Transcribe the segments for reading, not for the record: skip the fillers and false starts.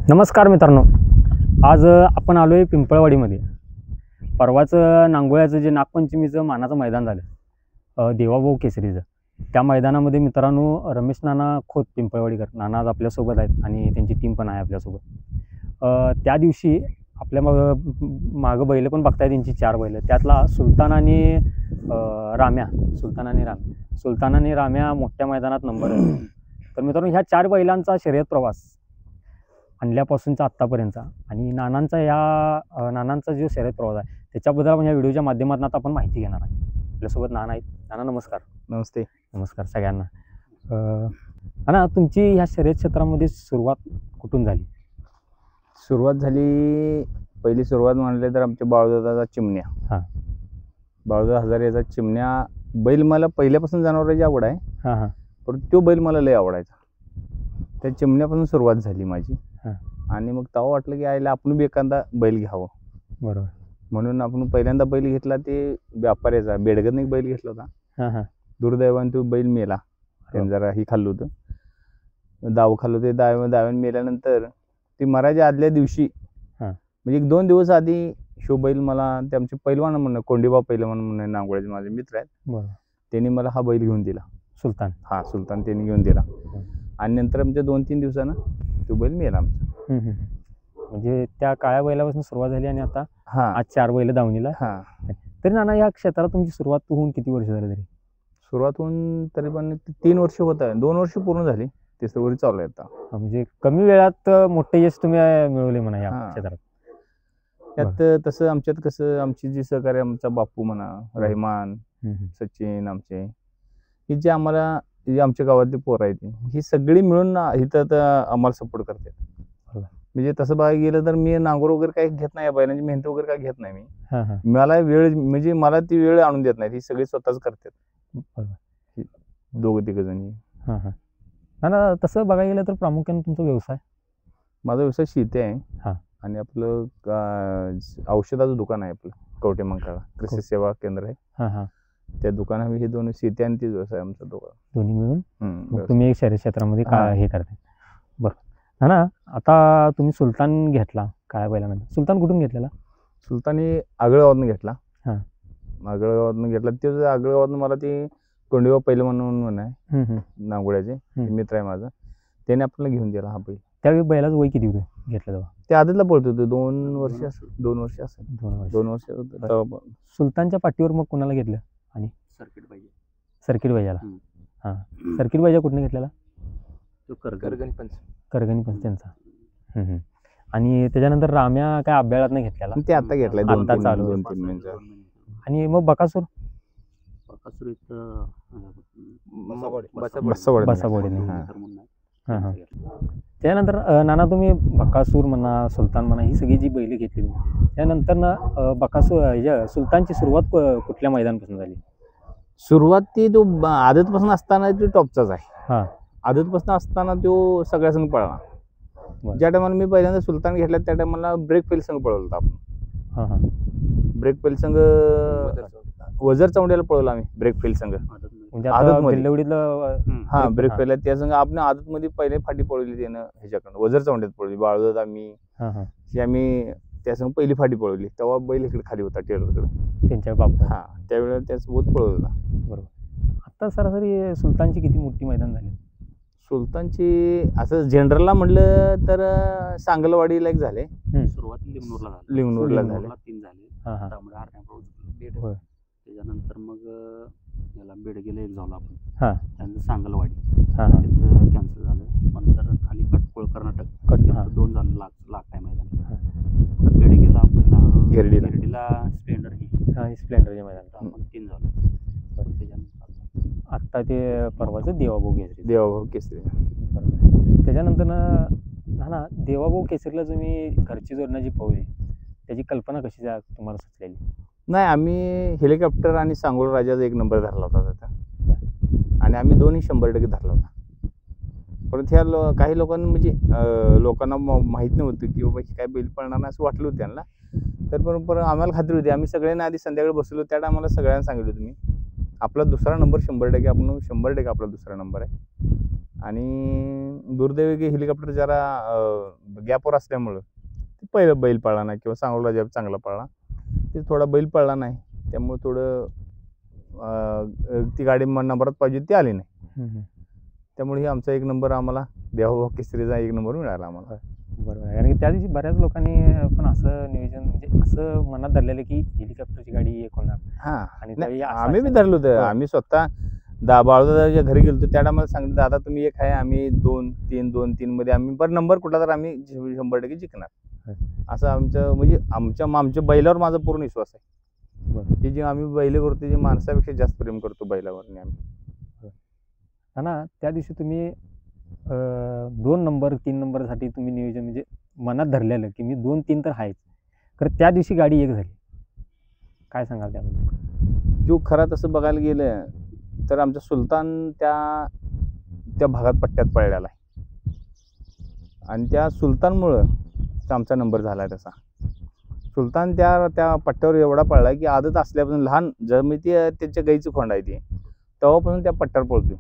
नमस्कार मित्रांनो, आज आपण आलो आहे पिंपळवाडीमध्ये. परवाच नांगोळ्याचं जे नागपंचमीचं मानाचं मैदान झालं देवाभाऊ केसरीचं, त्या मैदानामध्ये मित्रांनो रमेश नाना खोत पिंपळवाडीकर नाना आज आपल्यासोबत आहेत आणि त्यांची टीम पण आहे आपल्यासोबत. त्या दिवशी आपल्या मागं बैल पण बघताय, त्यांची 4 बैल, त्यातला सुलतान आणि राम्या मोठ्या मैदानात नंबर आहे. तर मित्रांनो, ह्या 4 बैलांचा शर्यत प्रवास आणल्यापासूनचा आत्तापर्यंतचा आणि नानांचा जो शर्यत प्रवास आहे त्याच्याबद्दल आपण या व्हिडिओच्या माध्यमातून आता आपण माहिती घेणार आहे. आपल्यासोबत नाना आहेत. नाना नमस्कार. नमस्ते. नमस्कार सगळ्यांना. नाना, तुमची ह्या शर्यत क्षेत्रामध्ये सुरुवात कुठून झाली? पहिली सुरुवात म्हणले तर आमच्या बाळूदादाचा चिमण्या. हां. बाळूदादा हजारेचा चिमण्या बैल मला पहिल्यापासून जनावरांची आवड आहे. हां. पण तो बैल मला लय आवडायचा. त्या चिमण्यापासून सुरुवात झाली माझी. आणि मग तेव्हा वाटलं की आईला आपण बी एखादा बैल घ्यावं. बरोबर. म्हणून आपण पहिल्यांदा बैल घेतला ते व्यापाऱ्याचा बेडगन एक बैल घेतला होता. दुर्दैवाने तो बैल मेला. त्याने जरा ही खाल्लं होतं, दाव खाल्लं होते. दाव्याने मेल्यानंतर ती मरायच्या आदल्या दिवशी म्हणजे 1-2 दिवस आधी शो बैल मला ते आमचे पैलवान म्हणून कोंडीबा पैलवान म्हणून नांगोळ्याचे माझे मित्र आहेत. बरोबर. त्यांनी मला हा बैल घेऊन दिला. सुलतान त्यांनी घेऊन दिला. आणि नंतर आमच्या 2-3 दिवसानं तो बैल मेला आमचा. म्हणजे त्या काळ्या बैलापासून सुरुवात झाली आणि आता आज 4 बैल दावणीला. तरी नाना, या क्षेत्रात तुमची सुरुवात होऊन किती वर्ष झाली? सुरुवात होऊन तरी पण 3 वर्ष होत आहे. 2 वर्ष पूर्ण झाली, 3रं वर्ष चालू आहे आता. म्हणजे कमी वेळात मोठे यश तुम्ही मिळवले म्हणा या क्षेत्रात. त्यात तसं आमच्यात कसं आमची जी सहकार्य, आमचा बापू म्हणा, रहमान, सचिन, आमचे ही जे आम्हाला जे आमच्या गावातली पोरं आहेत ही सगळी मिळून इथं आम्हाला सपोर्ट करतात. म्हणजे तसं बघायला गेलं तर मी नांगोर वगैरे काही घेत नाही, या बैलांची मेहनत वगैरे काही घेत नाही मी. मला वेळ म्हणजे मला ती वेळ आणून देत नाही, ही सगळी स्वतःच करतात. 2-3 जणी. ना तसं बघायला गेलं तर प्रामुख्याने तुमचा व्यवसाय? माझा व्यवसाय शेती आहे आणि आपलं औषधाचं दुकान आहे आपलं कवटे मंकाळा कृषी सेवा केंद्र आहे. त्या दुकानामध्ये हे 2 शेती आणि तीच व्यवसाय आमचा दोन्ही मिळून तुम्ही एक शहरी क्षेत्रामध्ये हे करता. बरं ना, आता तुम्ही सुलतान घेतला काय बैलामध्ये? सुलतान कुठून घेतलेला? सुलतान ही आगळगावातून घेतला. आगळगावातून घेतला. ते आगळगावातून मला ती कोंडीबा पैलवान म्हणून आहे नांगोळ्याचे मित्र आहे माझा, त्याने आपल्याला घेऊन दिला हा बैल. त्यावेळी बैलाचं वय किती होतं घेतलं तेव्हा? ते आदतला पळत होते. 2 वर्ष असेल. 2 वर्ष होतं. सुलतानच्या पाठीवर मग कोणाला घेतलं? आणि सर्किट बैजाला. सर्किट बैजा कुठून घेतलेला? करगणी पंच त्यांचा. आणि त्याच्यानंतर राम्या काय अभ्याळात नाही घेतलेला? ते आता घेतलाय, आता चालू 2-3 महिने. आणि मग बकासूर बसाबोडीने. त्यानंतर नाना, तुम्ही बकासूर म्हणा, सुलतान म्हणा, ही सगळी जी बैल घेतली त्यानंतर ना सुलतानची सुरुवात कुठल्या मैदानापासून झाली? सुरुवात ती तो आदतपासून असताना तो टॉपचाच आहे. आदतपासून असताना तो सगळ्या संघ पळला. ज्या टायमाला मी पहिल्यांदा सुलतान घेतला त्या टायमाला ब्रेक पेल संघ पळवला होता आपण. ब्रेक पेल संघ वजर चौंड्याला पळवला आम्ही. ब्रेक पेल संघ ब्रेक पेल त्या संघ आपण आदत मध्ये पहिले फाटी पळवली त्यानं ह्याच्याकडनं वजर चौंड्यात पळवली. बाळूदादा आम्ही त्या संघ पहिली फाटी पळवली. तेव्हा बैल इकडे खाली होता टेलरकडे त्यांच्या बाप. त्यावेळेला त्यासोबत पळवला होता. बरोबर. आता सरासरी सुलतानची किती मोठी मैदान झाली? सुलतानची असं जनरलला म्हटलं तर सांगलवाडीला एक झाले. सुरुवात लिंगनूरला झाले. 3 झाले. त्याच्यानंतर मग याला बेडगेला एक झाला आपण. त्यानंतर सांगलवाडी कॅन्सल झालं. नंतर खाली कटकोळ कर्नाटक 2 झालं. लाख आहे मैदान. बेडगेला आपल्याला गिरडीला स्प्लेंडरच्या मैदान 3 झालं. त्याच्यानंतर आत्ता ते परवाचं देवाभाऊ केसरी. त्याच्यानंतर ना देवाभाऊ केसरीला तुम्ही घरची जोडण्याची पवली त्याची कल्पना कशी तुम्हाला सुचलेली? नाही, आम्ही हेलिकॉप्टर आणि सांगोला राजाचा 1 नंबर धरला होता त्याचा. आणि आम्ही 2ही 100% धरला होता. परत ह्या काही लोकांना म्हणजे लोकांना माहीत नव्हतं की बाबा काय बैल पळणार नाही असं वाटलं होतं त्यांना. तर पण आम्हाला खात्री होती. आम्ही सगळ्यांना आधी संध्याकाळी बसलो त्या टायमाला सगळ्यांना सांगितलं होतं मी आपला दुसरा नंबर 100% आपण 100% आपला दुसरा नंबर आहे. आणि दुर्दैवी की हेलिकॉप्टर जरा गॅपवर असल्यामुळं ते पहिलं बैल पळला नाही किंवा सांगोला जॅब चांगला पळला, ते थोडा बैल पळला नाही, त्यामुळे थोडं ती गाडी नंबरात पाहिजे ती आली नाही. त्यामुळे ही आमचा 1 नंबर आम्हाला देवाभाऊ केसरीचा 1 नंबर मिळाला आम्हाला. बरोबर आहे. कारण की त्या दिवशी बऱ्याच लोकांनी पण असं नियोजन म्हणजे असं मनात धरलेलं की हेलिकॉप्टरची गाडी एक होणार. हां, आणि नाही असं आम्ही बी असेल. धरलं होतं. आम्ही स्वतः बाळूदादाच्या घरी गेलो त्या टायमाला सांगितलं, दादा तुम्ही एक आहे, आम्ही 2-3 मध्ये आम्ही बरं नंबर कुठला तर आम्ही 100% जिंकणार. असं आमचं म्हणजे आमच्या बैलावर माझा पूर्ण विश्वास आहे. की जे आम्ही बैल करतो जे माणसापेक्षा जास्त प्रेम करतो बैलावर आम्ही. ना त्या दिवशी तुम्ही 2 नंबर 3 नंबरसाठी तुम्ही नियोजन म्हणजे मनात धरलेलं की मी 2-3 तर आहेच, तर त्या दिवशी गाडी एक झाली. काय सांगाल त्याबद्दल? जो खरा तसं बघायला गेलं तर आमचा सुलतान त्या भागात पट्ट्यात पळलेला आहे आणि त्या सुलतानमुळं आमचा नंबर झाला आहे. तसा सुलतान त्या पट्ट्यावर एवढा पळला की आदत असल्यापासून लहान जमिती त्याच्या गाईचं खोंड आहे ते, तेव्हापासून त्या पट्ट्यावर पळतो.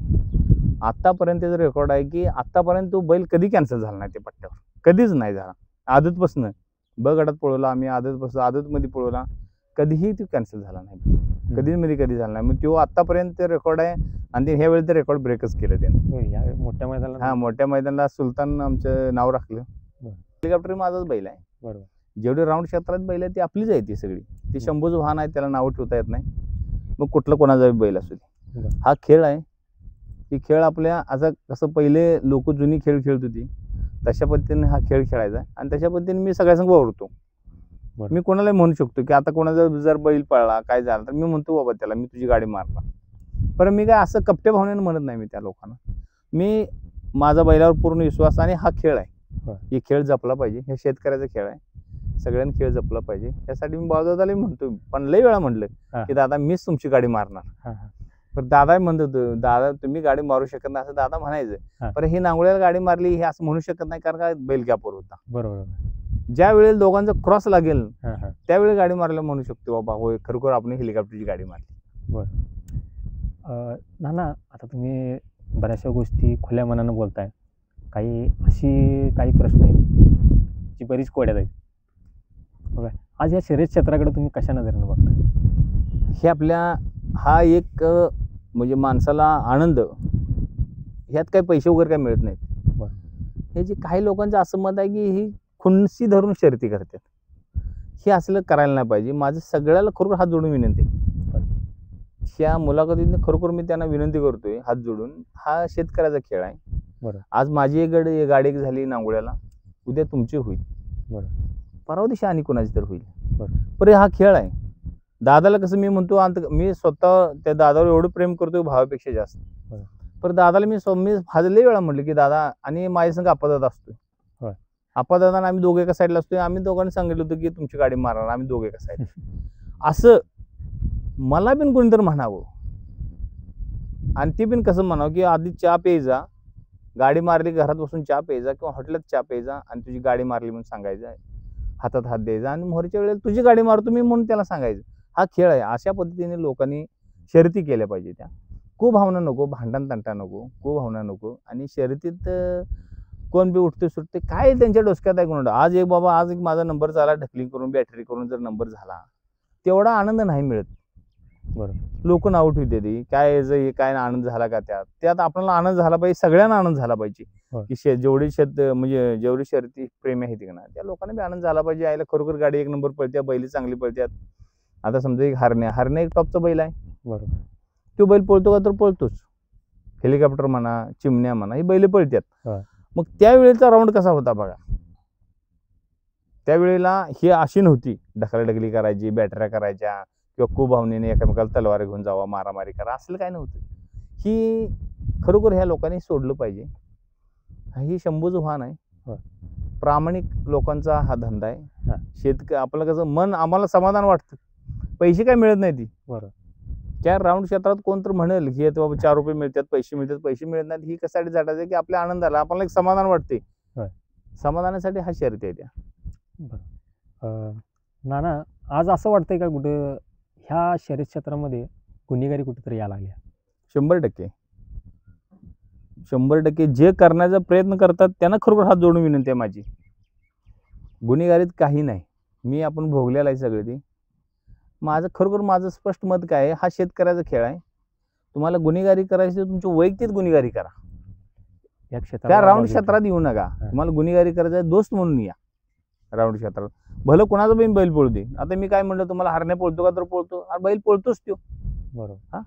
आत्तापर्यंत त्याचं रेकॉर्ड आहे की आत्तापर्यंत तो बैल कधी कॅन्सल झाला नाही त्या पट्ट्यावर, कधीच नाही झाला. आदतपासून गटात पळवला आम्ही, आदतमध्ये पळवला, कधीही तो कॅन्सल झाला नाही, कधी झाला नाही. मग तो आत्तापर्यंत रेकॉर्ड आहे आणि ह्या वेळी ते रेकॉर्ड ब्रेकच केलं त्यानं. मोठ्या मैदानाला हा, मोठ्या मैदानाला सुलतान आमचं नाव राखलं. हेलिकॉप्टर माझाच बैल आहे. बरोबर. जेवढे राऊंड क्षेत्रात बैल आहे ती आपलीच आहे ती सगळी. ती शंभूचं वाहन आहे, त्याला नावं ठेवता येत नाही. मग कुठलं कोणाचा बैल असू दे, हा खेळ आहे. ही खेळ आपल्या आता कसं पहिले लोक जुनी खेळ खेळत होती तशा पद्धतीने हा खेळ खेळायचा आणि तशा पद्धतीने मी सगळ्यांसंग वावरतो. मी कोणालाही म्हणू शकतो की आता कोणाचा जर बैल पळला काय झालं तर मी म्हणतो बाबा त्याला मी तुझी गाडी मारणार. पण मी काय असं कपट्या भावनेने म्हणत नाही मी त्या लोकांना. मी माझा बैलावर पूर्ण विश्वास आणि हा खेळ आहे, ही खेळ जपला पाहिजे. हे शेतकऱ्याचा खेळ आहे, सगळ्यांनी खेळ जपला पाहिजे. यासाठी मी बाळूदादाला म्हणतो, पण लई वेळा म्हणलं की दादा मीच तुमची गाडी मारणार. पण दादा म्हणत होतो, दादा तुम्ही गाडी मारू शकत नाही असं दादा म्हणायचं. पण ही नांगोळ्याला गाडी मारली हे असं म्हणू शकत नाही, कारण का बैल गॅपवर होता. बरोबर. ज्या वेळेला दोघांचा क्रॉस लागेल त्यावेळी गाडी मारायला म्हणू शकतो बाबा होय खरोखर आपण हेलिकॉप्टरची गाडी मारली. बरं. नाना, आता तुम्ही बऱ्याचशा गोष्टी खुल्या मनानं बोलताय, काही प्रश्न आहेत जी बरीच कोड्यात आहेत. बघा, आज या शर्यत क्षेत्राकडे तुम्ही कशा नजरेनं बघता? हे हा एक म्हणजे माणसाला आनंद, ह्यात काही पैसे वगैरे काही मिळत नाहीत. हे जे काही लोकांचं असं मत आहे की ही खुन्सी धरून शर्यती करतात, हे असलं करायला नाही पाहिजे. माझं सगळ्याला खरोखर हात जोडून विनंती आहे. ह्या मुलाखतीने खरोखर मी त्यांना विनंती करतोय हात जोडून, हा शेतकऱ्याचा खेळ आहे. आज माझी एक गाडी झाली नांगोळ्याला, उद्या तुमची होईल, परवा दिवशी आणि कोणाची तर होईल. पण हा खेळ आहे. दादाला कसं मी म्हणतो, मी स्वतः त्या दादावर एवढं प्रेम करतोय भावापेक्षा जास्त. पण दादाला मी लई वेळा म्हटलं की दादा, आणि माझ्या संग आपादादा असतोय. आपादादा आम्ही दोघे एका साईडला असतोय. आम्ही दोघांनी सांगितलं होतं की तुमची गाडी मारणार, आम्ही दोघे एका साईड. असं मला पण कोणीतरी म्हणावं, आणि ते पण कसं म्हणावं की आधी चहा प्यायचा, गाडी मारली घरात बसून चहा प्यायचा किंवा हॉटेलात चहा प्यायचा आणि तुझी गाडी मारली म्हणून सांगायचं, हातात हात द्यायचा आणि मोहरीच्या वेळेला तुझी गाडी मारतो मी म्हणून त्याला सांगायचं. हा खेळ आहे. अशा पद्धतीने लोकांनी शर्यती केल्या पाहिजे. त्या कुभावना नको, भांडण तंटा नको, कुभावना नको. आणि शर्यतीत कोण बी उठते सुटते काय त्यांच्या डोसक्यात आहे कोण. आज एक माझा नंबर झाला, ढकलिंग करून बॅटरी करून जर नंबर झाला, तेवढा आनंद नाही मिळत. बरं, लोक नाव ठेवते ती काय आनंद झाला का, त्यात आपल्याला आनंद झाला पाहिजे, सगळ्यांना आनंद झाला पाहिजे. की जेवढी जेवढी शर्यती प्रेमी आहेत ना त्या लोकांना बी आनंद झाला पाहिजे. यायला खरोखर गाडी 1 नंबर पळते, बैल चांगली पळतात. आता समजा एक हरणे एक टॉपचा बैल आहे. बरोबर, तो बैल पळतो का तर पळतोच. हेलिकॉप्टर म्हणा, चिमण्या म्हणा, ही बैल पळतात. मग त्यावेळेचा राऊंड कसा होता बघा. त्यावेळेला ही अशी नव्हती ढकलाढकली करायची, बॅटऱ्या करायच्या किंवा कुभावनेने एकमेकाला तलवार घेऊन जावा, मारामारी करा, असलं काय नव्हतं. ही खरोखर ह्या लोकांनी सोडलं पाहिजे. ही शंभूचं वाहन आहे. प्रामाणिक लोकांचा हा धंदा आहे. आपलं कसं मन आम्हाला समाधान वाटतं, पैसे काय मिळत नाही ती. बरं, त्या राऊंड क्षेत्रात कोण तर म्हणेल की बाबा 4 रुपये मिळतात, पैसे मिळत नाहीत. ही कशासाठी जाटायचं की आपल्या आनंदाला आपल्याला एक समाधान वाटते. समाधानासाठी हा शर्यती आहे त्या. बरं, नाना, आज असं वाटतंय का कुठं ह्या शर्यत क्षेत्रामध्ये गुन्हेगारी कुठेतरी यायला लागल्या? 100%. 100% जे करण्याचा प्रयत्न करतात त्यांना खरोखर हात जोडून विनंती आहे माझी. गुन्हेगारीत काही नाही, मी आपण भोगलेला आहे सगळे ते. माझं स्पष्ट मत काय आहे, हा शेतकऱ्याचा खेळ आहे. तुम्हाला गुन्हेगारी करायची तर तुमची वैयक्तिक गुन्हेगारी करा, या त्या राऊंड क्षेत्रात येऊ नका. तुम्हाला गुन्हेगारी करायचं आहे, दोस्त म्हणून या राऊंड क्षेत्रात. भलं कोणाचा पण बैल पळू दे. आता मी काय म्हणलं तुम्हाला, हरण्या पळतो का तर पळतो, अरे बैल पळतोच तो. बरोबर. हा,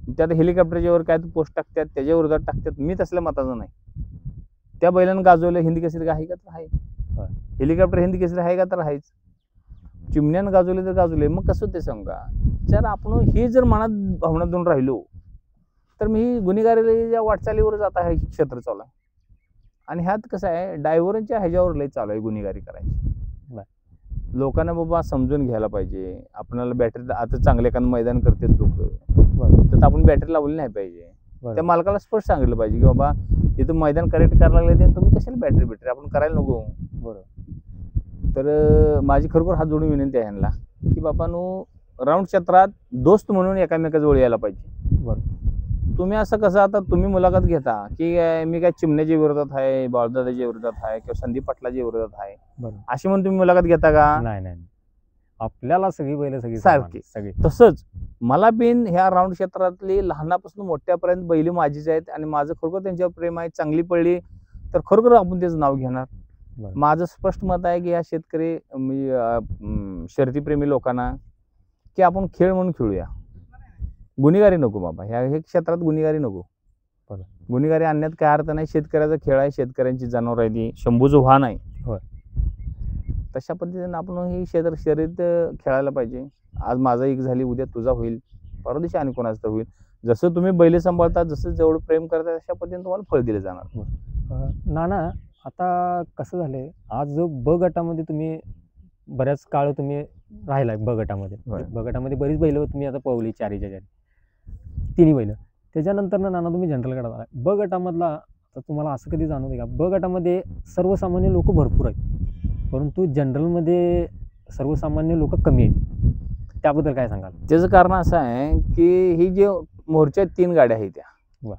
त्यात हेलिकॉप्टरच्या वर काय पोस्ट टाकतात, त्याच्या विरोधात टाकतात. मी तसल्या मताचं नाही. त्या बैलानं गाजवलं हिंदी केसरी आहे का तर आहे, हेलिकॉप्टर हिंदी केसरी आहे का तर आहेच. चिमण्यानं गाजवले तर गाजवले. मग कसं ते सांगा, जर आपण हे जर मनात भावना देऊन राहिलो तर मी गुन्हेगारीच्या वाटचालीवर जात आहे क्षेत्र चालू आहे. आणि ह्यात कसं आहे, ड्रायव्हरच्या ह्याच्यावर लय चालू आहे गुन्हेगारी करायची. लोकांना बाबा समजून घ्यायला पाहिजे. आपल्याला बॅटरी आता चांगले एखादं मैदान करतात लोक, तर आपण बॅटरी लावली नाही पाहिजे. त्या मालकाला स्पष्ट सांगितलं पाहिजे की बाबा इथं मैदान करेक्ट करायला लागले, तुम्ही कशाला बॅटरी आपण करायला नको. बरोबर. तर माझी खरोखर हात जोडून विनंती आहे यांना की बाबांनो, राऊंड क्षेत्रात दोस्त म्हणून एकामेकाजवळ यायला पाहिजे. बरोबर. तुम्ही असं कसं, आता तुम्ही मुलाखत घेता की मी काय चिमण्याच्या विरोधात आहे, बाळदादाच्या विरोधात आहे किंवा संदीप पाटलाच्या विरोधात आहे, अशी म्हणून तुम्ही मुलाखत घेता का? नाही, आपल्याला सगळी बैल सगळी सारखी सगळी. तसंच मला बिन ह्या राऊंड क्षेत्रातली लहानापासून मोठ्यापर्यंत बैली माझीच आहेत आणि माझं खरोखर त्यांच्यावर प्रेम आहे. चांगली पडली तर खरोखर आपण त्याचं नाव घेणार. माझं स्पष्ट मत आहे की ह्या शेतकरी शर्यतीप्रेमी लोकांना की आपण खेळ म्हणून खेळूया, गुन्हेगारी नको बाबा. ह्या क्षेत्रात गुन्हेगारी नको. गुन्हेगारी आणण्यात काय अर्थ नाही. शेतकऱ्याचा खेळ आहे, शेतकऱ्यांची जनावर आहे ती, शंभूचं वाहन आहे. तशा पद्धतीने आपण ही शर्यत खेळायला पाहिजे. आज माझा एक झाली, उद्या तुझा होईल, परवा दिवशी आणि कोणाचं तर होईल. जसं तुम्ही बैल सांभाळता, जसं जेवढं प्रेम करता, तशा पद्धतीने तुम्हाला फळ दिले जाणार. नाना, आता कसं झालंय, आज जो ब गटामध्ये तुम्ही बऱ्याच काळ तुम्ही राहिलाय ब गटामध्ये. ब गटामध्ये बरीच बैल तुम्ही आता पळवली, चारीच्या चारी तिन्ही बैल. त्याच्यानंतर नाना तुम्ही जनरल गटात आला. ब गटामधला आता तुम्हाला असं कधी जाणवतं का, ब गटामध्ये सर्वसामान्य लोक भरपूर आहेत परंतु जनरलमध्ये सर्वसामान्य लोक कमी आहेत, त्याबद्दल काय सांगाल? त्याचं कारण असं आहे की ही जे मोर्चात 3 गाड्या आहेत त्या,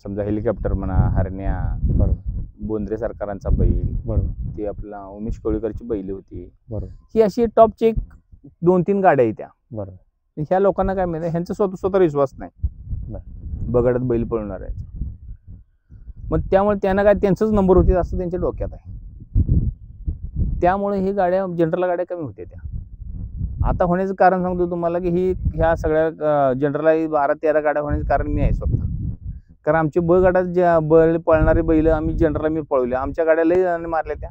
समजा हेलिकॉप्टर म्हणा, हरण्या, बरोबर, बोंद्रे सरकारांचा बैल, बरोबर, ती आपला उमेश कोळीकरची बैल होती, बरोबर, ही अशी टॉपची 2-3 गाड्या आहेत त्या. बरोबर. ह्या लोकांना काय माहिती, ह्यांचा स्वतः विश्वास नाही बगडात बैल पळणार आहे. मग त्यामुळे त्यांना काय त्यांचंच नंबर होते असं त्यांच्या डोक्यात आहे. त्यामुळे ही गाड्या जनरल गाड्या कमी होत्या त्या. आता होण्याचं कारण सांगतो तुम्हाला की ह्या सगळ्या जनरल 12-13 गाड्या होण्याचं कारण मी आहे स्वतः. कारण आमचे ब गटात ज्या बैल पळणारे बैल आम्ही जनरलला मी पळवले. आमच्या गाड्या लय जणांनी मारल्या त्या,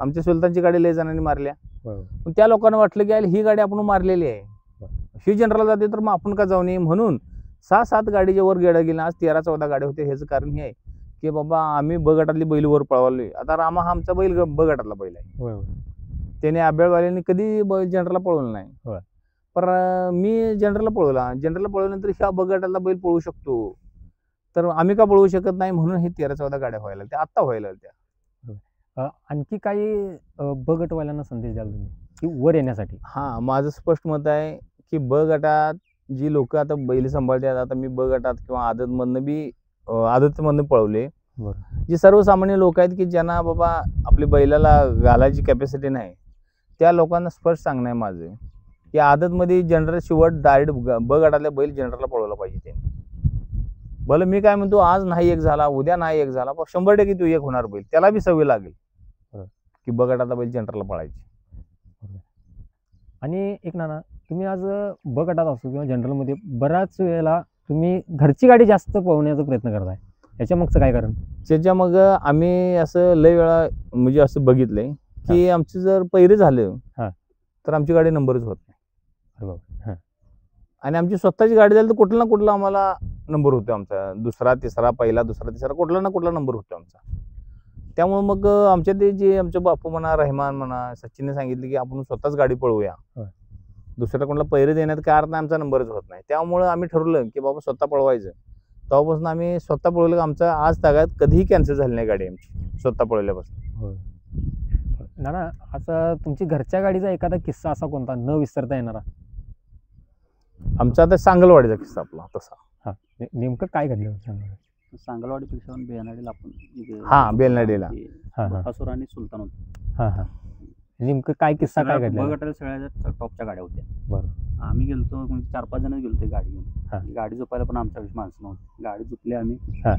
आमच्या सुलतानची गाडी लय जणांनी मारल्या. पण त्या लोकांना वाटलं की ही गाडी आपण मारलेली आहे, ही जनरलला जाते, तर मग आपण का जाऊ नये. म्हणून 6-7 गाडीच्या वर गेल्या गेल्या. आज 13-14 गाड्या होत्या. ह्याचं कारण हे आहे की बाबा आम्ही ब गटातली बैल वर पळवले. आता रामा हा आमचा बैल ब गटातला बैल आहे. त्याने आब्याळवाल्यांनी कधी बैल जनरलला पळवलं नाही, पण मी जनरलला पळवला. जनरलला पळवल्यानंतर ह्या ब गटातला बैल पळवू शकतो, तर आम्ही का पळवू शकत नाही. म्हणून हे 13-14 गाड्या व्हायला त्या, आत्ता व्हायला त्या. आणखी काही ब गटवाल्यांना संदेश द्याल तुम्ही की वर येण्यासाठी? हा, माझं स्पष्ट मत आहे की ब गटात जी लोक आता बैल सांभाळतात, आता मी ब गटात किंवा आदतमधनं पळवले, जी सर्वसामान्य लोक आहेत की ज्यांना बाबा आपल्या बैलाला घालायची कॅपॅसिटी नाही, त्या लोकांना स्पष्ट सांगणं आहे माझं की आदतमध्ये जनरल शेवट डायरेक्ट ब गटातल्या बैल जनरलला पळवला पाहिजे. त्यांनी भलं मी काय म्हणतो, आज नाही एक झाला, उद्या नाही एक झाला, पण 100% तो एक होणार बैल. त्याला बी सवय लागेल की ब गटातला बैल जनरलला पळायची. आणि एक नाना, तुम्ही आज ब गटात असो किंवा जनरलमध्ये बऱ्याच वेळेला तुम्ही घरची गाडी जास्त पळवण्याचा प्रयत्न करताय, याच्या मागचं काय कारण? त्याच्या मग आम्ही असं लय वेळा म्हणजे असं बघितलंय की आमचं जर पहिरे झालं तर आमची गाडी नंबरच होत नाही. आणि आमची स्वतःची गाडी झाली तर कुठला ना कुठला आम्हाला नंबर होतो आमचा, दुसरा तिसरा, पहिला दुसरा तिसरा, कुठला ना कुठला नंबर होतो आमचा. त्यामुळे मग आमच्या ते जे आमचे बापू म्हणा, रहमान म्हणा, सचिनने सांगितले की आपण स्वतःच गाडी पळवूया, दुसऱ्या कोणाला पहिरे देण्यात काय अर्थ नाही, आमचा नंबरच होत नाही. त्यामुळे आम्ही ठरवलं की बाबा स्वतः पळवायचं. तेव्हापासून आम्ही स्वतः पळवलं. आमचा आज तागात कधीही कॅन्सल झाली नाही गाडी आमची स्वतः पळवल्यापासून. नाना, आता तुमची घरच्या गाडीचा एखादा किस्सा असा कोणता न विसरता येणारा? आमचा आता सांगलवाडीचा किस्सा आपला तसा. नेमकं काय घडलं? सांगलवाडीपेक्षा पण बेनाडीला आपण हा, बेलनाडीला. बकासूर आणि सुलतान होतो. हां हां. नेमकं काय किस्सा काय घडला? गटाला सगळ्या टॉपच्या गाड्या होत्या. बरं. आम्ही गेलतो म्हणजे 4-5 जण गेलतो गाडी हा. घेऊन. गाडी झोपायला पण आमच्या माणसं नव्हती. गाडी झोपली आम्ही. हा.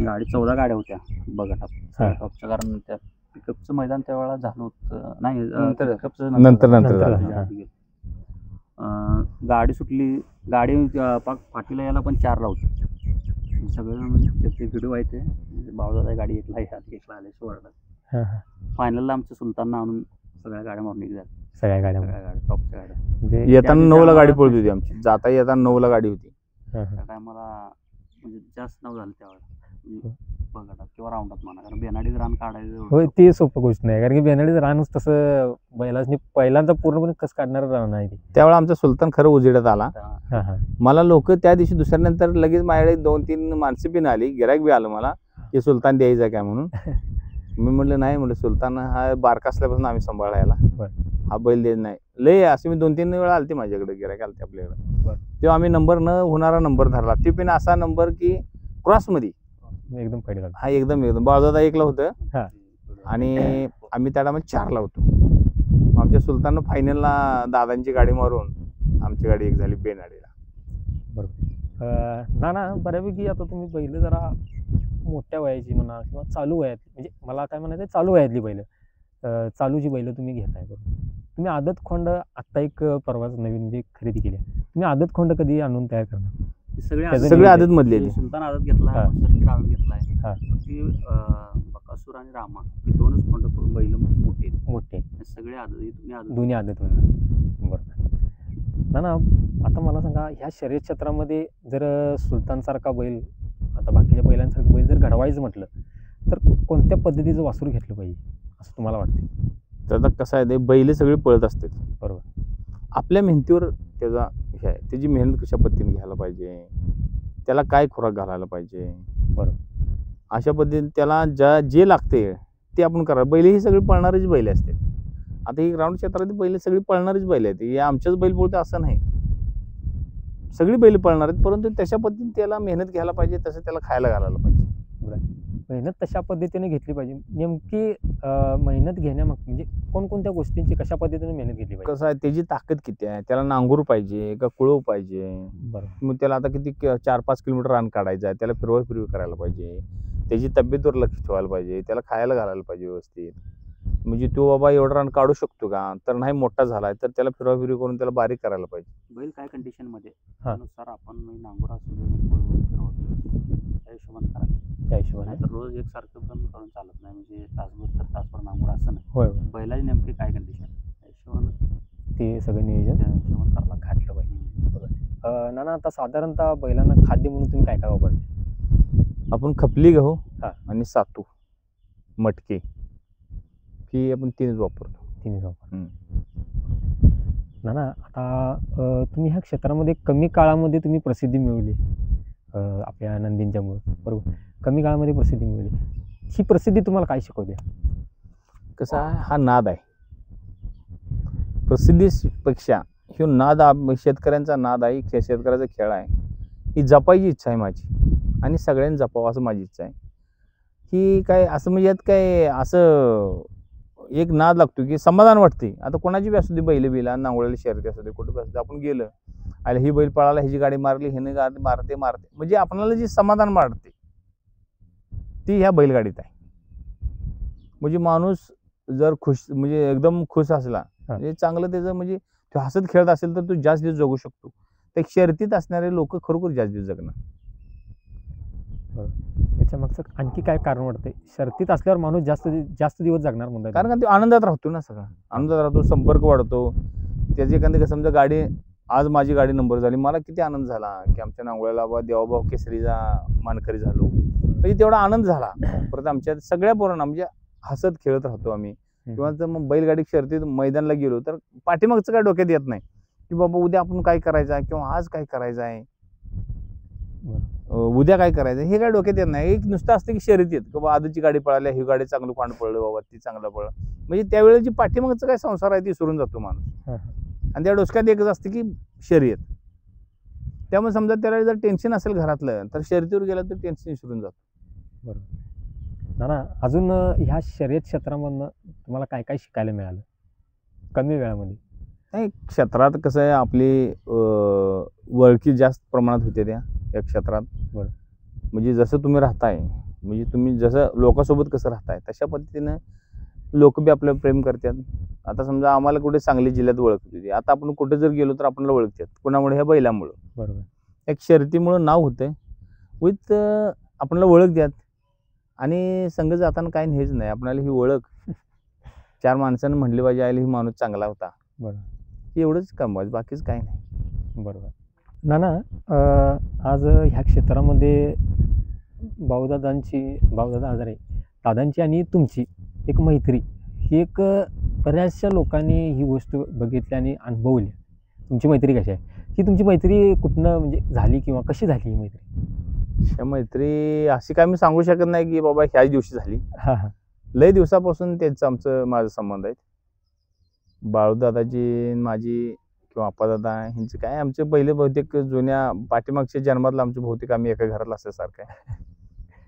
गाडी 14 गाड्या होत्या बगटात हा. टॉपच्या, कारण त्या पिकअपचं मैदान त्यावेळेला झालं होतं नाही, नंतर पिकअपचं नंतर झालं. त्याच्या आधी गेलो. गाडी सुटली, गाडी पाक फाटीला यायला पण 4 ला होती. सगळं म्हणजे त्याचे व्हिडिओ आहे ते. बावदादा गाडी एकला आले सोडला. हां हां. फायनलला आमच्या सुलतानला आणून सगळ्या गाड्या मॉर्निंग झाल्या. सगळ्या गाड्या टॉपच्या गाड्या. म्हणजे येताना 9ला गाडी पळत होती आमची, जाता येताना 9ला गाडी होती. हां हां. त्या टायमाला म्हणजे जास्त नाव झालं त्यावेळेला बघा किंवा राऊंडात म्हणा, कारण बेनाडीचं रान काढायचं होय, ती सोपं गोष्ट नाही, कारण की बेनाडीचं रानच तसं बैलासनी पहिल्यांदा पूर्णपणे कसं काढणारं रान आहे ते. त्यावेळेला आमचा सुलतान खरं उजेडात आला. हां हां. मला लोक त्या दिवशी दुसऱ्यानंतर लगेच माझ्याकडे 2-3 माणसं पण आली, गिरायक बी आलं मला की सुलतान द्यायचा काय म्हणून. मी म्हटलं नाही, म्हटलं सुलतान हा बारका असल्यापासून आम्ही सांभाळायला, हा बैल देत नाही. लय असे मी 2-3 वेळा आलते माझ्याकडे, गिरायक आलते आपल्याकडे. तेव्हा आम्ही नंबर न होणारा नंबर धरला. ते पण असा नंबर की क्रॉसमध्ये एकदम पहिला. हा एकदम बाळदादा 1ला होतं हां. आणि आम्ही त्या टायमात 4ला होतो. आमच्या सुलताननं फायनलला दादांची गाडी मारून आमची गाडी एक झाली बेनाडीला. बरोबर. ना बऱ्यापैकी आता तुम्ही बैल जरा मोठ्या वयाची म्हणा किंवा चालू वयात, म्हणजे मला काय म्हणायचं चालू वयातली बैल, चालूची बैल तुम्ही घेताय. बरोबर. तुम्ही आदत खोंड आत्ता एक परवाच नवीन म्हणजे खरेदी केली, तुम्ही आदत खोंड कधी आणून तयार करणार? सगळे आदत मधले. सुलतान आदत घेतला, सर्किट आदत घेतलाय. बकासूर आणि रामा हे 2च खोंड बैल मोठे सगळे आदत, दोन्ही आदत. बरोबर. ना आता मला सांगा, ह्या शर्यत क्षेत्रामध्ये जर सुलतानसारखा बैल, आता बाकीच्या बैलांसारखं बैल जर घडवायचं म्हटलं तर कोणत्या पद्धतीचं वासरू घेतलं पाहिजे असं तुम्हाला वाटतं? तर आता कसं आहे, ते बैल सगळे पळत असतात. बरोबर. आपल्या मेहनतीवर त्याचा हे आहे, त्याची मेहनत कशा पद्धतीने घ्यायला पाहिजे, त्याला काय खुराक घालायला पाहिजे. बरोबर. अशा पद्धतीने त्याला जे लागते ते आपण करा. बैल ही सगळी पळणारीच बैल असते. आता ही ग्राउंड क्षेत्रात बैल सगळी पळणारीच बैल आहेत. हे आमच्याच बैल बोलते असं नाही, सगळी बैल पळणार आहेत. परंतु तशा पद्धतीने त्याला मेहनत घ्यायला पाहिजे, तसं त्याला खायला घालायला पाहिजे. मेहनत तशा पद्धतीने घेतली पाहिजे. नेमकी मेहनत घेण्यामाग म्हणजे कोणकोणत्या गोष्टींची कशा पद्धतीने मेहनत घेतली पाहिजे? कसं आहे, त्याची ताकद किती आहे, त्याला नांगूर पाहिजे का कुळव पाहिजे. बरोबर. मग त्याला आता किती 4-5 किलोमीटर रान काढायचं आहे, त्याला फिरवी करायला पाहिजे, त्याची तब्येतीवर लक्ष ठेवायला पाहिजे, त्याला खायला घालायला पाहिजे व्यवस्थित. म्हणजे तो बाबा एवढं रान काढू शकतो का, तर नाही मोठा झालाय तर त्याला फिरवी करून त्याला बारीक करायला पाहिजे. बैल काय कंडिशन मध्ये हा. त्यानुसार आपण नांगोरा असू त्या हिशोबाने करायला. त्या हिशोबाने तर रोज एकसारखं पण करून चालत नाही, म्हणजे तासभर तर तासभर नांगोरा असं नाही. होय. बैलाची नेमकी काय कंडिशन त्या हिशोबाने ते सगळं नियोजन त्या हिशोबाने करायला घातलं पाहिजे. ना आता साधारणतः बैलांना खाद्य म्हणून तुम्ही काय काय वापरता? आपण खपली गहू हा. आणि सातू मटके ही आपण 3च वापरतो. 3च वापर. ना आता तुम्ही ह्या क्षेत्रामध्ये कमी काळामध्ये तुम्ही प्रसिद्धी मिळवली आपल्या नंदींच्यामुळे, बरोबर. कमी काळामध्ये प्रसिद्धी मिळवली, ही प्रसिद्धी तुम्हाला काय शिकवते? कसा आहे, हा नाद आहे. प्रसिद्धीपेक्षा ह्यो नाद, शेतकऱ्यांचा नाद आहे, शेतकऱ्याचा खेळ आहे. ही जपायची इच्छा आहे माझी आणि सगळ्यांनी जपावं असं माझी इच्छा आहे. की काय असं म्हणजे यात काय असं एक नाद लागतो की समाधान वाटते. आता कोणाची बी असू दे, बैल बिला नांगोळ्याला शर्यती असू दे, कुठं बी असू दे, आपण गेलं आले ही बैल पळाला, ह्याची गाडी मारली, ह्याने गाडी मारते म्हणजे आपल्याला जे समाधान वाटते ती ह्या बैलगाडीत आहे. म्हणजे माणूस जर खुश, म्हणजे एकदम खुश असला, म्हणजे चांगलं त्याचं, म्हणजे तो हसत खेळत असेल तर तो जास्त दिवस जगू शकतो. त्या शर्यतीत असणारे लोक खरोखर जास्त दिवस जगणार. त्याच्या मागचं आणखी काय कारण वाटतंय? शर्यतीत असल्यावर माणूस जास्त दिवस जगणार म्हणतात. कारण का तो आनंदात राहतो ना, सगळा आनंदात राहतो, संपर्क वाढतो. त्याचे एखादं समजा गाडी, आज माझी गाडी नंबर झाली, मला किती आनंद झाला की आमच्या नांगोळ्याला देवाभाऊ केसरीचा मानकरी झालो, म्हणजे तेवढा आनंद झाला. परत आमच्या सगळ्या पोरांना म्हणजे हसत खेळत राहतो आम्ही. किंवा जर मग बैलगाडी शर्यतीत मैदानाला गेलो तर पाठीमागचं काय डोक्यात येत नाही की बाबा उद्या आपण काय करायचं आहे किंवा आज काय करायचं आहे, उद्या काय करायचं, हे काय डोक्यात येत नाही. एक नुसतं असतं की शर्यतीत की बाबा आजची गाडी पळाल्या, ही गाडी चांगलं पाणी पडलं, बाबा ती चांगलं पडलं, म्हणजे त्यावेळेची पाठीमागचं काय संसार आहे ती विसरून जातो माणूस. आणि त्या डोक्यात एकच असतं की शर्यत. त्यामुळे समजा त्याला जर टेन्शन असेल घरातलं तर शर्यतीवर गेला तर टेन्शन विसरून जातो. बरोबर. ना अजून ह्या शर्यत क्षेत्रामधनं तुम्हाला काय काय शिकायला मिळालं कमी वेळामध्ये? नाही, क्षेत्रात कसं आहे, आपली ओळखी जास्त प्रमाणात होते त्या क्षेत्रात. बरं. म्हणजे जसं तुम्ही राहताय, म्हणजे तुम्ही जसं लोकांसोबत कसं राहताय तशा पद्धतीनं लोक बी आपल्याला प्रेम करतात. आता समजा आम्हाला कुठे सांगली जिल्ह्यात ओळख होती, आता आपण कुठे जर गेलो तर आपल्याला ओळखतात. कोणामुळे? ह्या बैलामुळं. बरोबर. एक शर्यतीमुळं नाव होतंय, विथ आपल्याला ओळख द्यात. आणि संघ जाताना काही हेच नाही, आपल्याला ही ओळख 4 माणसानं म्हटली पाहिजे, आयला ही माणूस चांगला होता. बरोबर. एवढंच कमवायचं, बाकीच काही नाही. बरोबर. नाना आज ह्या क्षेत्रामध्ये भाऊदादा आजारे दादांची आणि तुमची एक मैत्री ही एक बऱ्याचशा लोकांनी ही गोष्ट बघितली आणि अनुभवली. तुमची मैत्री कशी आहे? ही तुमची मैत्री कुठनं म्हणजे झाली किंवा कशी झाली ही मैत्री? ह्या मैत्री अशी काय मी सांगू शकत नाही की बाबा ह्याच दिवशी झाली. हां. लय दिवसापासून त्यांचं माझं संबंध आहेत. बाळूदादाची माझी किंवा आप्पादादा ह्यांचे काय आमचे पहिले बहुतेक जुन्या पाठीमागच्या जन्मातलं आमचे बहुतेक आम्ही एका घरातलं असल्यासारखं आहे.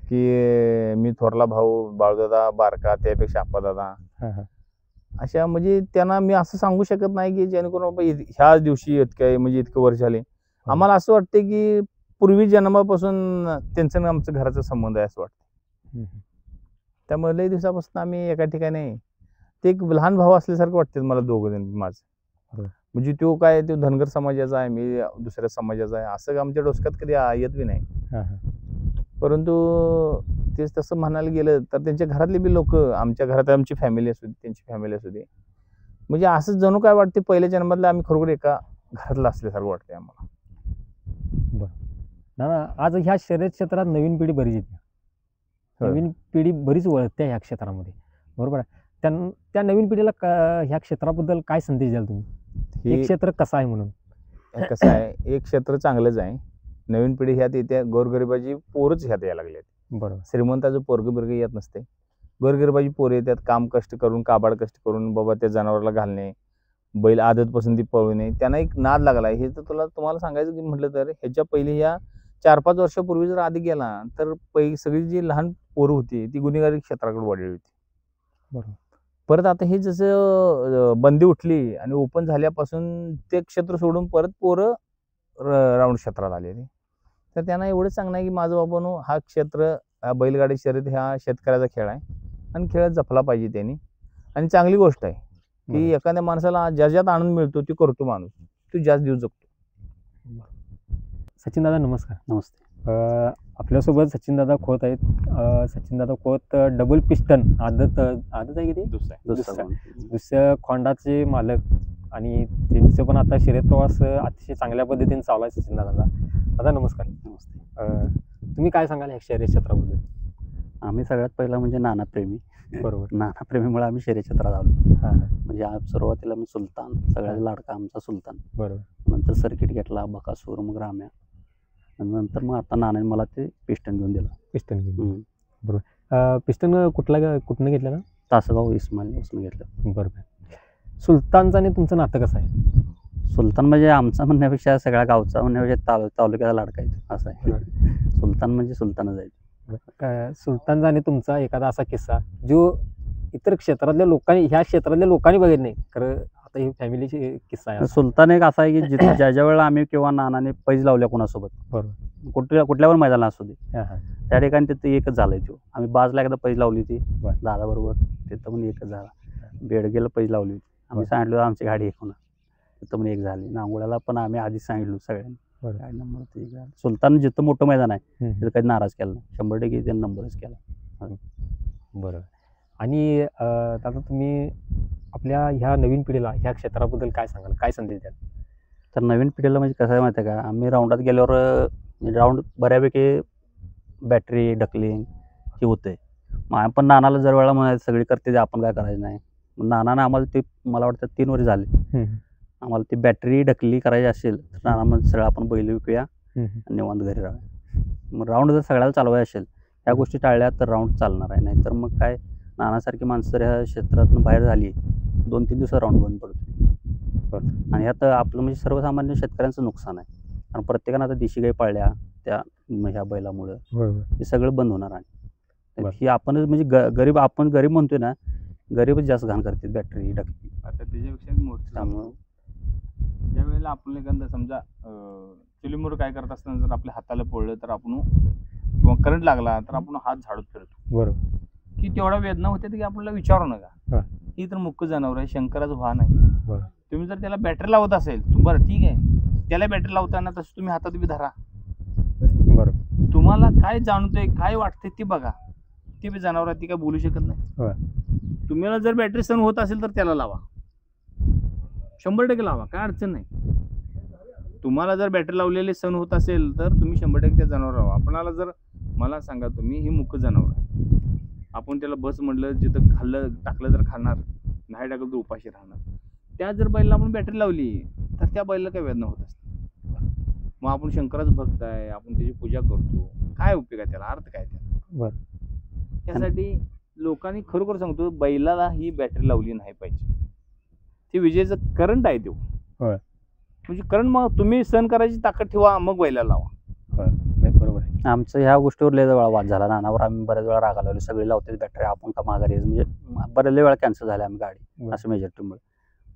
की मी थोरला भाऊ, बाळूदादा बारका, त्यापेक्षा आप्पादादा. अशा म्हणजे त्यांना मी असं सांगू शकत नाही की जेणेकरून बाबा ह्या दिवशी इतकं वर्ष झाले. आम्हाला असं वाटतं की पूर्वी जन्मापासून त्यांचं आणि आमचं घराचा संबंध आहे असं वाटतं. त्यामुळे लय दिवसापासून आम्ही एका ठिकाणी, ते एक लहान भाऊ असल्यासारखं वाटते मला दोघं जण माझं. म्हणजे तो धनगर समाजाचा आहे, मी दुसऱ्या समाजाचा आहे, असं आमच्या डोसक्यात कधी येत बी नाही. परंतु तेच तसं म्हणायला गेलं तर त्यांच्या घरातले बी लोक, आमच्या घरात आमची फॅमिली असू दे, त्यांची फॅमिली असू दे, म्हणजे असं जणू काय वाटते पहिल्या जन्मातलं आम्ही खरोखर एका घरातलं असल्यासारखं वाटतंय आम्हाला. बरं. ना आज ह्या शर्यत क्षेत्रात नवीन पिढी बरीच येते, नवीन पिढी बरीच वळते ह्या क्षेत्रामध्ये, बरोबर आहे? त्या नवीन पिढीला ह्या क्षेत्राबद्दल काय संदेश द्याल तुम्ही? हे क्षेत्र कसं आहे म्हणून? कसं आहे, एक क्षेत्र चांगलंच आहे. नवीन पिढी ह्यात येते, गोरगरिबाची पोरच ह्यात यायला लागले. बरोबर. श्रीमंताचं पोरग येत नसते, गोरगरिबाची पोरं येतात, काम कष्ट करून, काबाड कष्ट करून बाबा त्या जनावराला घालणे, बैल आदतपासून ती पळवणे, त्यांना एक नाद लागला. हे तर तुम्हाला सांगायचं की म्हटलं तर ह्याच्या पहिले या 4-5 वर्षापूर्वी जर आधी गेला तर सगळी जी लहान पोरं होती ती गुन्हेगारी क्षेत्राकडे वळली होती. बरोबर. परत आता हे जसं बंदी उठली आणि ओपन झाल्यापासून ते क्षेत्र सोडून परत पोरं राऊंड क्षेत्रात आले. तर त्यांना एवढंच सांगणं आहे की माझं बाबांनो, हा क्षेत्र, हा बैलगाडी शर्यत ह्या शेतकऱ्याचा खेळ आहे आणि खेळात जपला पाहिजे त्यांनी. आणि चांगली गोष्ट आहे की एखाद्या माणसाला ज्याच्यात आनंद मिळतो ते करतो माणूस, तो जास्त दिवस जगतो. सचिन दादा नमस्कार. नमस्ते. आपल्यासोबत सचिन दादा खोत आहेत. सचिन दादा खोत डबल पिस्टन आदत आहे किती दुसऱ्या खोंडाचे मालक, आणि त्यांचं पण आता शर्यत प्रवास अतिशय चांगल्या पद्धतीने चालू आहे. सचिन दादा नमस्कार. नमस्ते. तुम्ही काय सांगाल ह्या शर्यत क्षेत्राबद्दल? आम्ही सगळ्यात पहिला म्हणजे नानाप्रेमी. बरोबर. नानाप्रेमीमुळे आम्ही शर्यत क्षेत्रात आलो. म्हणजे सुरुवातीला मी सुलतान, सगळ्यात लाडका आमचा सुलतान. बरोबर. नंतर सर्किट घेतला, बकासूर, मग राम्या, नंतर मग आता नानाने मला ते पिस्टन घेऊन दिलं. पिस्टन घेऊन. बरोबर. पिस्टन कुठनं घेतलं ना? तासगाव इस्माईलपासून घेतलं. बरोबर. सुलतानचं आणि तुमचं नातं कसं आहे? सुलतान म्हणजे आमचा म्हणण्यापेक्षा सगळ्या गावचा म्हणण्यापेक्षा तालुक्याचा लाडका आहे असं आहे. सुलतान म्हणजे सुलतानच आहे. सुलतानचा आणि तुमचा एखादा असा किस्सा जो इतर क्षेत्रातल्या लोकांनी, ह्या क्षेत्रातल्या लोकांनी बघितलं नाही, खरं आता ही फॅमिलीची किस्सा आहे. सुलतान एक असा आहे की ज्या ज्या वेळेला आम्ही किंवा नानाने पैज लावल्या कोणासोबत, बरोबर, कुठल्यावर मैदान असू दे, त्या ठिकाणी तिथे एकच झालाय. तो आम्ही बाजला एकदा पैज लावली होती दादा बरोबर, तिथं पण एकच झाला. बेडगेला पैज लावली होती, आम्ही सांगितलं आमची गाडी एक होणार, तिथं पण एक झाली. नांगोळ्याला पण आम्ही आधीच सांगितलं सगळ्यांनी गाडी नंबर एक झाला. सुलतान जिथं मोठं मैदान आहे तिथं काही नाराज केला नाही, 100% त्यांनी नंबरच केला. बरोबर. आणि आता तुम्ही आपल्या ह्या नवीन पिढीला ह्या क्षेत्राबद्दल काय सांगाल, काय संदेश द्याल? तर नवीन पिढीला म्हणजे कसं आहे माहिती आहे का, आम्ही राऊंडात गेल्यावर राऊंड बऱ्यापैकी बॅटरी ढकलिंग हे होते. मग पण नानाला जर वेळा म्हणायचं सगळी करते ते आपण काय करायचं नाही. नानानं आम्हाला ते मला वाटतं 3 वर्ष झाले, आम्हाला ती बॅटरी ढकली करायची असेल तर नानामध्ये सगळं आपण बैल विकूया आणि निवांत घरी राहूया. मग राऊंड जर सगळ्याला चालवायचं असेल, या गोष्टी टाळल्या तर राऊंड चालणार आहे. नाही तर मग काय, नानासारखी माणसं जर ह्या क्षेत्रातून बाहेर झाली 2-3 दिवसात राऊंड बंद पडतो. आणि ह्यात आपलं म्हणजे सर्वसामान्य शेतकऱ्यांचं नुकसान आहे. कारण प्रत्येकानं आता देशी गाई पाळल्या त्या ह्या बैलामुळं बरोबर. हे सगळं बंद होणार आहे. बरं. ही आपणच म्हणजे गरीब आपण गरीब म्हणतोय ना, गरीबच जास्त घाण करते बॅटरी डक्की. आता त्याच्यापेक्षा मोठी त्यामुळं ज्या वेळेला आपण एखादा समजा चुलीमुळे काय करत असताना जर आपल्या हाताला पोळलं तर आपण किंवा करंट लागला तर आपण हात झाडून फिरतो बरोबर. की तेवढा वेदना होते की आपल्याला विचारू नका. हा. ही तर मुख्य जनावर आहे, शंकराचं वाहन आहे. बरं. तुम्ही जर त्याला बॅटरी लावत असेल बरं ठीक आहे, त्याला बॅटरी लावताना तसं तुम्ही हातात बी धरा. बरोबर. तुम्हाला काय जाणवतंय काय वाटतंय ते बघा. ते बी जनावर आहे, ती काय बोलू शकत नाही. होय. तुम्हाला जर बॅटरी सण होत असेल तर त्याला लावा, 100% लावा, काय अडचण नाही. तुम्हाला जर बॅटरी लावलेले सण होत असेल तर तुम्ही 100% त्या जनावर लावा. आपणाला जर मला सांगा तुम्ही हे मुख्य जनावर आहे, आपण त्याला बस म्हटलं जिथं खाल्लं टाकलं तर खाणार, नाही टाकलं तर उपाशी राहणार. त्या जर बैलाला आपण बॅटरी लावली तर त्या बैलाला काय वेदना होत असते. मग आपण शंकराचं भक्त आहे, आपण त्याची पूजा करतो, काय उपयोग आहे त्याला, अर्थ काय त्याला. बरं. त्यासाठी लोकांनी खरोखर सांगतो बैलाला ही बॅटरी लावली नाही पाहिजे. ते विजेचं करंट आहे तो. होय. म्हणजे करंट मग तुम्ही सहन करायची ताकद ठेवा, मग बैलाला लावा. होय. नाही, बरोबर आहे. आमचं ह्या गोष्टीवर लय वेळा वाद झाला. नानावर आम्ही बऱ्याच वेळा रागा लावले, सगळे लावते बॅटरी आपण का माघारी यायचं, म्हणजे बऱ्याच वेळा कॅन्सल झाली आम्ही गाडी असं मेजॉरिटीमुळे.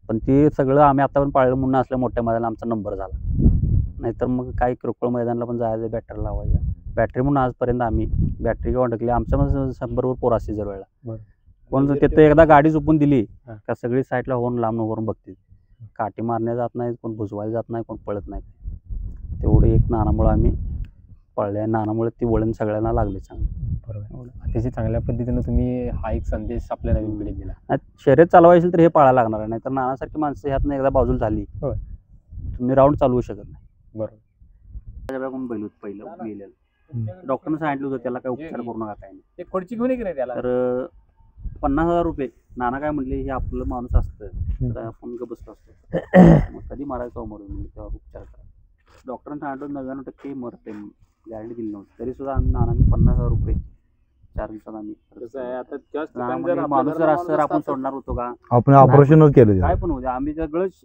पण ते सगळं आम्ही आतापर्यंत पाळलं म्हणून असल्या मोठ्या मैदानाला आमचा नंबर झाला. नाहीतर मग काही किरकोळ मैदानाला पण जायचं, बॅटरी लावायच्या. बॅटरी म्हणून आजपर्यंत आम्ही बॅटरी किंवा ढकली आमच्या 100वर पोर असते जर वेळेला. बरं. कोण तिथं एकदा गाडी झोपून दिली हा. का सगळी साईडला होऊन लांब वरून बघते. काठी मारण्या जात नाही, कोण भुजवायला जात नाही, कोण पळत नाही. तेवढे एक नानामुळे आम्ही पळले. नानामुळे ती वळण सगळ्यांना लागली चांगली. बरोबर. अतिशय चांगल्या पद्धतीनं तुम्ही हा एक संदेश आपल्या नवीन पिढीत दिला. शर्यत चालवायची तर हे पाळायला लागणार आहे, नाही तर नानासारखी माणसं ह्यातनं एकदा बाजूला झाली होय. तुम्ही राऊंड चालवू शकत नाही. बरोबर. त्याच्याकडून बैल होतं पहिलं गेलेलं, डॉक्टरनं सांगितलं होतं त्याला काय उपचार करू नका काय नाही. ते खोडची घेऊन ये त्याला. तर 50,000 रुपये नाना काय म्हणले, हे आपलं माणूस असतं तर आपण ग बसलो असतो, मग कधी मारायचं मरून म्हणजे तेव्हा उपचार करा. डॉक्टरांनी सांगितलं 99% मरते, गॅरंटी दिली नव्हती. तरी सुद्धा आम्ही नानांनी 50,000 रुपये 4 दिवसात आम्ही माणूस जर असं तर आपण सोडणार होतो का? आपण ऑपरेशनच केलं. काय पण होते आम्ही सगळंच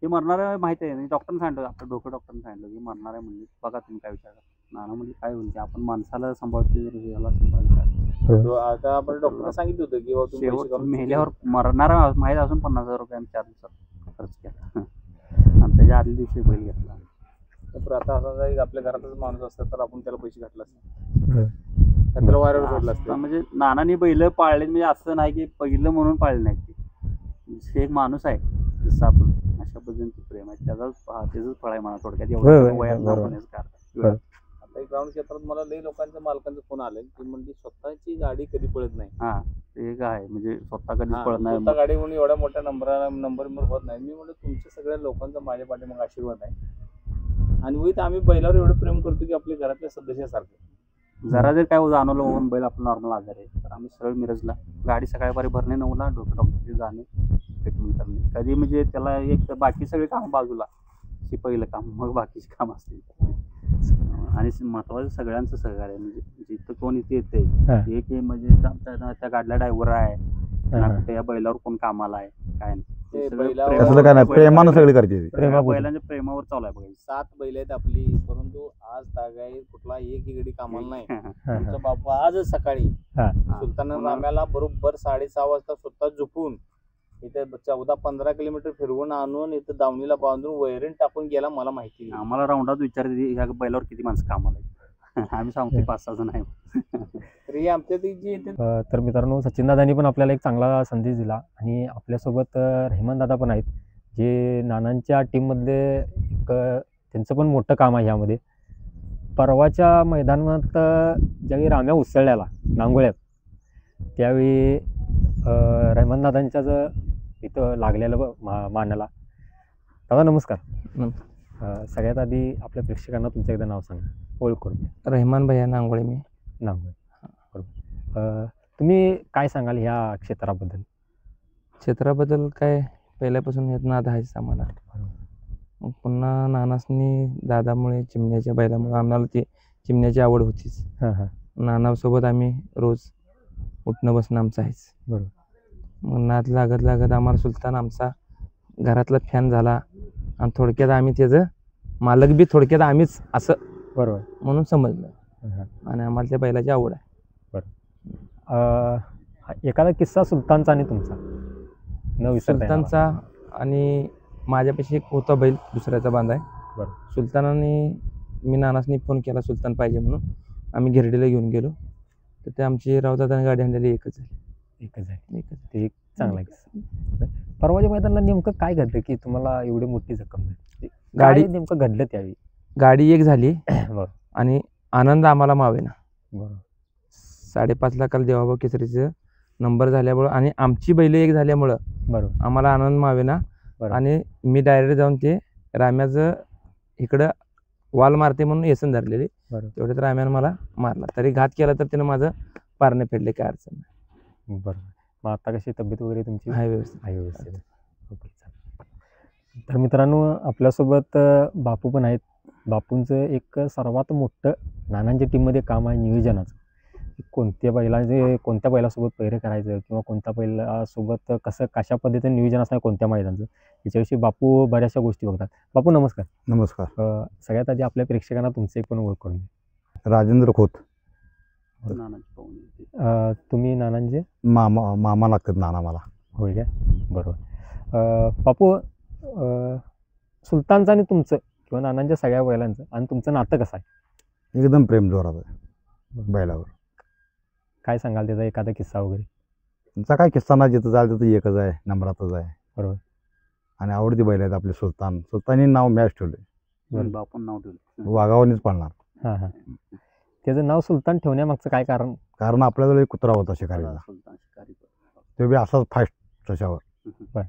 हे मरणार आहे माहिती आहे. डॉक्टरने सांगितलं, आपलं डॉक्टरने सांगितलं की मरणार आहे म्हणले, बघा तुम्ही काय विचार करा. नाना म्हणजे काय होईल, आपण माणसाला सांभाळतो याला सांभाळतो. आता आपण डॉक्टरने सांगितलं होतं की बाबा शेवट मेल्यावर मरणार माहीत असून 50,000 रुपये आम्ही 4 दिवसात खर्च केला आणि त्याच्या आदल्या दिवशी बैल घेतला. तर आता असं आपल्या घरातच माणूस असतं तर आपण त्याला पैसे घातला असतं, त्याला वाऱ्यावर सोडलं असतं. म्हणजे नानांनी बैल पाळले, म्हणजे असं नाही की पहिलं म्हणून पाळले नाही. ते एक माणूस आहे जसं आपण, अशा पद्धतीने प्रेम आहे, त्याचंच फळ आहे म्हणा थोडक्यात. एवढं वयात आता ग्राउंड क्षेत्रात मला लई लोकांच्या मालकांचा फोन आले की म्हणजे स्वतःची गाडी कधी पळत नाही. हा ते काय म्हणजे स्वतः कधी पळत नाही, स्वतः गाडी म्हणून एवढ्या मोठ्या नंबर होत नाही. मी म्हणलं तुमच्या सगळ्या लोकांचा माझ्या पाठीमागे आशीर्वाद आहे आणि वैत आम्ही बैलावर एवढं प्रेम करतो की आपल्या घरातल्या सदस्यासारखं. जरा जर काय जाणवलं होऊन बैल आपलं नॉर्मल आजार आहे तर आम्ही सरळ मिरजला गाडी सकाळी बारी भरणे 9ला डॉक्टरची जाणे ट्रीटमेंट करणे. कधी म्हणजे त्याला एक बाकी सगळे काम बाजूला, हे पहिलं काम, मग बाकीचे काम असतील. आणि महत्वाचं सगळ्यांचं सहकार्य, म्हणजे जिथं कोण इथे येते एक म्हणजे त्या गाडीला ड्रायव्हर आहे ना, कुठे या बैलावर कोण कामाला आहे काय नाही, तसलं काय नाही, प्रेमानं सगळे करते. बैलांच्या प्रेमावर चालू आहे बघा. 7 बैल आहेत आपली, परंतु आज तागाई कुठला एक गडी कामाला नाही. आमचा बापू आजच सकाळी सुलतान राम्याला बरोबर 6:30 वाजता स्वतः झोपून इथे 14-15 किलोमीटर फिरवून आणून इथं दावणीला बांधून वैरण टाकून गेला. मला माहिती नाही. आम्हाला राऊंडात विचारते ह्या बैलावर किती माणसं कामाला आहेत, आम्ही सांगतो 5-6 जण आहे. तरी आमच्या जी तर मित्रांनो, सचिनदादांनी पण आपल्याला एक चांगला संदेश दिला आणि आपल्यासोबत रेहमानदादा पण आहेत, जे नानांच्या टीममधले एक त्यांचं पण मोठं काम आहे ह्यामध्ये. परवाच्या मैदानात ज्यावेळी राम्या उसळल्याला नांगोळ्यात, त्यावेळी रेहमानदादांच्या इथं लागलेलं मानाला. दादा नमस्कार. सगळ्यात आधी आपल्या प्रेक्षकांना तुमचं एकदा नाव सांगा, ओळख करून द्या. रेहमान भैया नांगोळे. मी नांगोळे. बरोबर. तुम्ही काय सांगाल ह्या क्षेत्राबद्दल? क्षेत्राबद्दल काय, पहिल्यापासून येत नाद आहेच आम्हाला. मग पुन्हा नानासनी दादामुळे, चिमण्याच्या बैलामुळे आम्हाला ती चिमण्याची आवड होतीच. नानासोबत आम्ही रोज उठणं बसणं आमचं आहेच. बरोबर. मग नाद लागत लागत आम्हाला सुलतान आमचा घरातला फॅन झाला आणि थोडक्यात आम्ही त्याचं मालक बी थोडक्यात आम्हीच असं बरोबर. म्हणून समजलं हां. आणि आम्हाला त्या बैलाची आवड आहे. एखादा किस्सा सुलतानचा आणि तुमचा न विसरता येणारा. सुलतानचा आणि माझ्यापाशी एक होता बैल दुसऱ्याचा बांधा आहे. बरं. सुलतानाने मी नानासनी फोन केला सुलतान पाहिजे म्हणून. आम्ही गिरडीला घेऊन गेलो तर ते आमची रावदादाने गाडी आणलेली एकच आहे. एकच आहे. एकच. ते एक चांगला किस्सा. परवाच्या मैदानाला नेमकं काय घडलं की तुम्हाला एवढी मोठी जखम झाली? गाडी- काय नेमकं घडलं त्यावेळी? गाडी एक झाली बरं. आणि आनंद आम्हाला मावेना. बरं. 5.5 लाखाला देवाभाऊ केसरीचं नंबर झाल्यामुळं आणि आमची बैल एक झाल्यामुळं बरोबर. आम्हाला आनंद मावेना. बरं. आणि मी डायरेक्ट जाऊन ते राम्याचं इकडं वाल मारते म्हणून येसन धरलेली. बरं. तेवढ्यात राम्यानं मला मारला. तरी घात केला तर त्यानं माझं पारणं फेडले, काय अडचण नाही. बरं. मग आता कशी तब्येत वगैरे तुमची? आहे व्यवस्थित. आहे व्यवस्थित. ओके, चालेल. तर मित्रांनो, आपल्यासोबत बापू पण आहेत. बापूंचं एक सर्वात मोठं नानांच्या टीममध्ये काम आहे नियोजनाचं. कोणत्या बैलासोबत पैरे करायचं किंवा कोणत्या बैलासोबत कशा पद्धतीने नियोजन असणार कोणत्या मैदानाचं, याच्याविषयी बापू बऱ्याचशा गोष्टी बघतात. बापू नमस्कार. नमस्कार. सगळ्यात आधी आपल्या प्रेक्षकांना तुमचं एक पण ओळख करून द्या. राजेंद्र खोत. नानाची पाहुणे. तुम्ही नानांचे मामा लागतात नाना मला. होय काय? बरोबर. बापू, सुलतानचं आणि तुमचं किंवा नानांच्या सगळ्या बैलांचं आणि तुमचं नातं कसं आहे? एकदम प्रेम जोरात आहे बैलावर. काय सांगाल त्याचा एखादा किस्सा वगैरे? त्यांचा काय किस्सा ना, जिथं जायला तिथं एकच आहे, नंबरातच आहे. बरोबर. आणि आवडती बैल आहेत आपले सुलतानी नाव मॅच ठेवले. बापून नाव ठेवलं. वाघावणीच पळणार. हां हां. त्याचं नाव सुलतान ठेवण्यामागचं काय कारण? कारण आपल्याजवळ एक कुत्रा होता शिकारीचा, सुलतान शिकारी. तो बी असाच फास्ट तशावर. बर.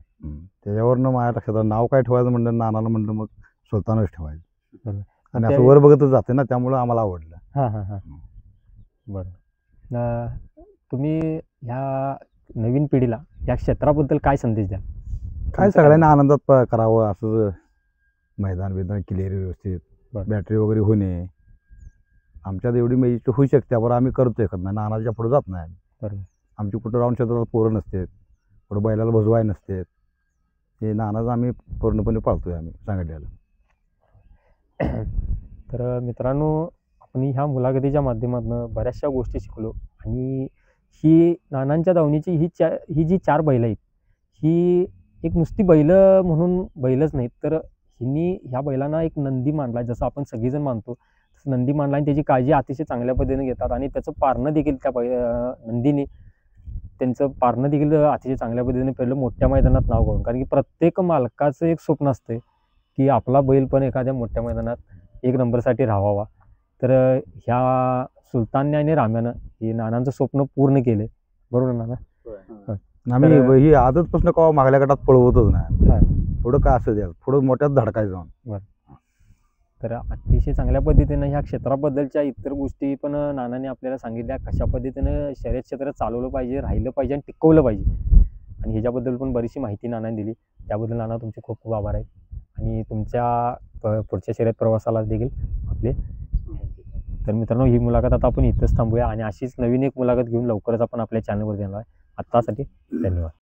त्याच्यावरनं माझ्या लक्षात आलं, नाव काय ठेवायचं म्हणलं, नानाला म्हणलं मग सुलतानच ठेवायचं. बरोबर. आणि ते- असं वर बघतच जाते ना, त्यामुळं आम्हाला आवडलं. हां हां हां. बरं. तुम्ही ह्या नवीन पिढीला या क्षेत्राबद्दल काय संदेश द्याल? काय सगळ्यांना आनंदात करावं, असं मैदान क्लिअर व्यवस्थित, बरं. बॅटरी वगैरे होणे. आमच्यात एवढी मॅजिक होऊ शकते, बरं आम्ही करतो एखाद नाही, नानाच्या पुढे जात नाही आम्ही. बरोबर. आमची कुठं राऊंड क्षेत्रात पोरं नसतात, पुढं बैलाला भजवाय नसतात. हे नानाचं आम्ही पूर्णपणे पाळतोय आम्ही सांगितलेलं. तर मित्रांनो, आपण ह्या मुलाखतीच्या माध्यमातून बऱ्याचशा गोष्टी शिकलो. आणि ही नानांच्या दावणीची ही जी 4 बैलं आहेत, ही एक नुसती बैलं म्हणून बैलच नाहीत, तर ह्या बैलांना एक नंदी मानला, जसं आपण सगळेजण मानतो तसं नंदी मानला. आणि त्याची काळजी अतिशय चांगल्या पद्धतीने घेतात. आणि त्याचं पारणं देखील त्या नंदीने त्यांचं पारणं देखील अतिशय चांगल्या पद्धतीने पहिलं मोठ्या मैदानात नाव करून. कारण की प्रत्येक मालकाचं एक स्वप्न असते की आपला बैल पण एखाद्या मोठ्या मैदानात 1 नंबरसाठी राहावा. तर ह्या सुलतानने आणि राम्यानं हे नानांचं स्वप्न पूर्ण केले. बरोबर नाना? आम्ही ही आदतपासून कवा मागल्या गटात पळवतच नाही. हां. पुढं काय असं द्या, पुढं मोठ्यात धडकायचं जाऊन. तर अतिशय चांगल्या पद्धतीनं ह्या क्षेत्राबद्दलच्या इतर गोष्टी पण नानाने आपल्याला सांगितल्या, कशा पद्धतीनं शर्यत क्षेत्र चालवलं पाहिजे, राहिलं पाहिजे आणि टिकवलं पाहिजे. आणि ह्याच्याबद्दल पण बरीचशी माहिती नानाने दिली. त्याबद्दल नाना तुमचे खूप खूप आभार आहेत. आणि तुमच्या पुढच्या शर्यत प्रवासाला देखील आपले. तर मित्रांनो, ही मुलाखत आता आपण इथंच थांबूया आणि अशीच नवीन एक मुलाखत घेऊन लवकरच आपण आपल्या चॅनलवर येणार आहे. आत्तासाठी धन्यवाद.